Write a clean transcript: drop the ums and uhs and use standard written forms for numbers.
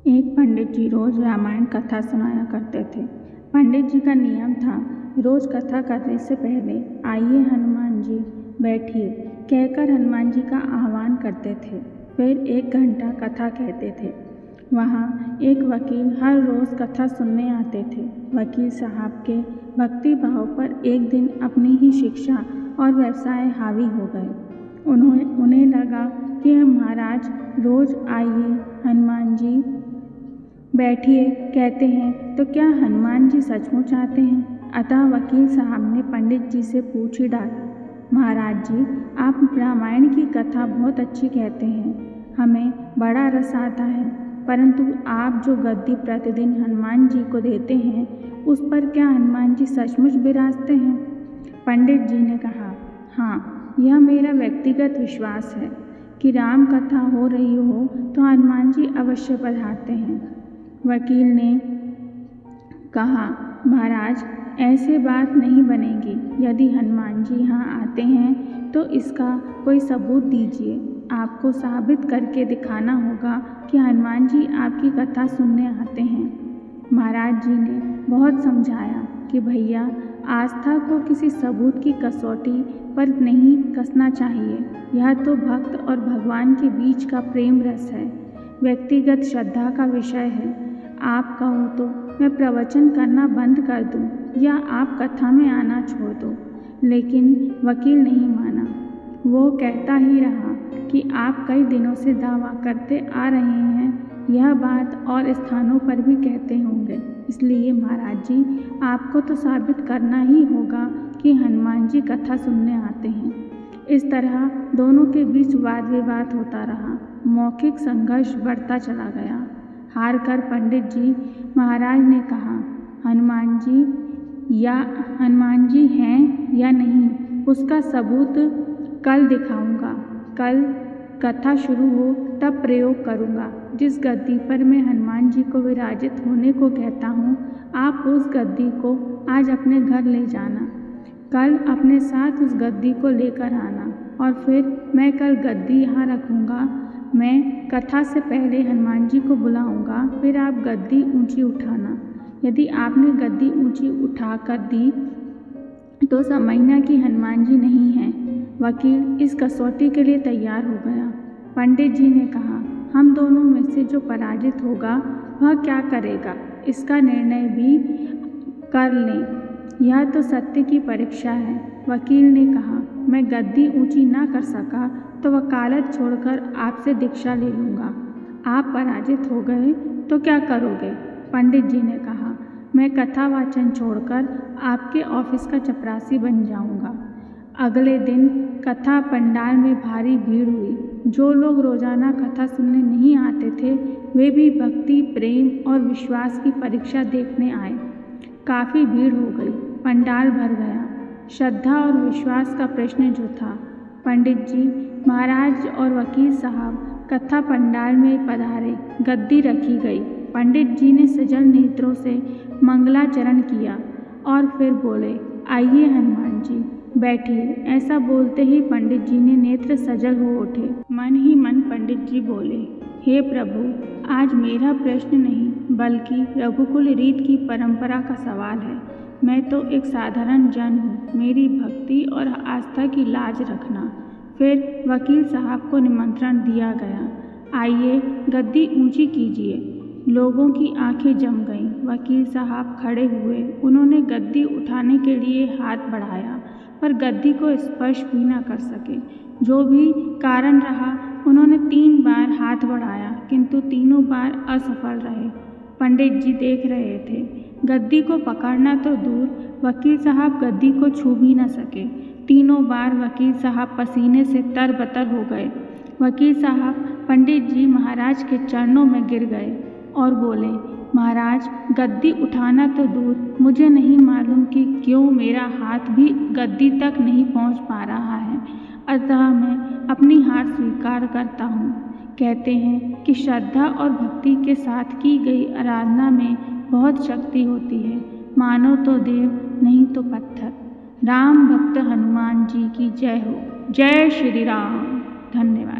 एक पंडित जी रोज रामायण कथा सुनाया करते थे। पंडित जी का नियम था, रोज कथा करने से पहले आइए हनुमान जी बैठिए कहकर हनुमान जी का आह्वान करते थे। फिर 1 घंटा कथा कहते थे। वहाँ एक वकील हर रोज कथा सुनने आते थे। वकील साहब के भक्ति भाव पर एक दिन अपनी ही शिक्षा और व्यवसाय हावी हो गए। उन्हें लगा कि महाराज रोज आइए हनुमान जी बैठिए कहते हैं तो क्या हनुमान जी सचमुच आते हैं? अतः वकील साहब ने पंडित जी से पूछ ही डाला, महाराज जी आप रामायण की कथा बहुत अच्छी कहते हैं, हमें बड़ा रस आता है, परंतु आप जो गद्दी प्रतिदिन हनुमान जी को देते हैं उस पर क्या हनुमान जी सचमुच विराजते हैं? पंडित जी ने कहा, हाँ, यह मेरा व्यक्तिगत विश्वास है कि राम कथा हो रही हो तो हनुमान जी अवश्य पधारते हैं। वकील ने कहा, महाराज ऐसे बात नहीं बनेगी। यदि हनुमान जी यहाँ आते हैं तो इसका कोई सबूत दीजिए। आपको साबित करके दिखाना होगा कि हनुमान जी आपकी कथा सुनने आते हैं। महाराज जी ने बहुत समझाया कि भैया आस्था को किसी सबूत की कसौटी पर नहीं कसना चाहिए। यह तो भक्त और भगवान के बीच का प्रेम रस है, व्यक्तिगत श्रद्धा का विषय है। आप कहो तो मैं प्रवचन करना बंद कर दूं या आप कथा में आना छोड़ दो, लेकिन वकील नहीं माना। वो कहता ही रहा कि आप कई दिनों से दावा करते आ रहे हैं, यह बात और स्थानों पर भी कहते होंगे, इसलिए महाराज जी आपको तो साबित करना ही होगा कि हनुमान जी कथा सुनने आते हैं। इस तरह दोनों के बीच वाद विवाद होता रहा। मौखिक संघर्ष बढ़ता चला गया। हार कर पंडित जी महाराज ने कहा, हनुमान जी हैं या नहीं उसका सबूत कल दिखाऊंगा। कल कथा शुरू हो तब प्रयोग करूंगा। जिस गद्दी पर मैं हनुमान जी को विराजित होने को कहता हूँ, आप उस गद्दी को आज अपने घर ले जाना। कल अपने साथ उस गद्दी को लेकर आना और फिर मैं कल गद्दी यहाँ रखूँगा। मैं कथा से पहले हनुमान जी को बुलाऊंगा, फिर आप गद्दी ऊंची उठाना। यदि आपने गद्दी ऊंची उठा कर दी तो समझना कि हनुमान जी नहीं हैं। वकील इस कसौटी के लिए तैयार हो गया। पंडित जी ने कहा, हम दोनों में से जो पराजित होगा वह क्या करेगा, इसका निर्णय भी कर लें। यह तो सत्य की परीक्षा है। वकील ने कहा, मैं गद्दी ऊंची ना कर सका तो वकालत छोड़कर आपसे दीक्षा ले लूँगा। आप पराजित हो गए तो क्या करोगे? पंडित जी ने कहा, मैं कथा वाचन छोड़कर आपके ऑफिस का चपरासी बन जाऊँगा। अगले दिन कथा पंडाल में भारी भीड़ हुई। जो लोग रोजाना कथा सुनने नहीं आते थे वे भी भक्ति, प्रेम और विश्वास की परीक्षा देखने आए। काफ़ी भीड़ हो गई। पंडाल भर गया। श्रद्धा और विश्वास का प्रश्न जो था। पंडित जी महाराज और वकील साहब कथा पंडाल में पधारे। गद्दी रखी गई। पंडित जी ने सजल नेत्रों से मंगलाचरण किया और फिर बोले, आइए हनुमान जी बैठिए। ऐसा बोलते ही पंडित जी ने नेत्र सजल हो उठे। मन ही मन पंडित जी बोले, हे प्रभु, आज मेरा प्रश्न नहीं बल्कि रघुकुल रीत की परंपरा का सवाल है। मैं तो एक साधारण जन हूँ, मेरी भक्ति और आस्था की लाज रखना। फिर वकील साहब को निमंत्रण दिया गया, आइए गद्दी ऊंची कीजिए। लोगों की आंखें जम गईं। वकील साहब खड़े हुए। उन्होंने गद्दी उठाने के लिए हाथ बढ़ाया पर गद्दी को स्पर्श भी न कर सके। जो भी कारण रहा, उन्होंने 3 बार हाथ बढ़ाया किंतु तीनों बार असफल रहे। पंडित जी देख रहे थे। गद्दी को पकड़ना तो दूर, वकील साहब गद्दी को छू भी न सके। तीनों बार वकील साहब पसीने से तरबतर हो गए। वकील साहब पंडित जी महाराज के चरणों में गिर गए और बोले, महाराज गद्दी उठाना तो दूर, मुझे नहीं मालूम कि क्यों मेरा हाथ भी गद्दी तक नहीं पहुंच पा रहा है, अतः मैं अपनी हार स्वीकार करता हूँ। कहते हैं कि श्रद्धा और भक्ति के साथ की गई आराधना में बहुत शक्ति होती है। मानो तो देव, नहीं तो पत्थर। राम भक्त हनुमान जी की जय हो। जय श्री राम। धन्यवाद।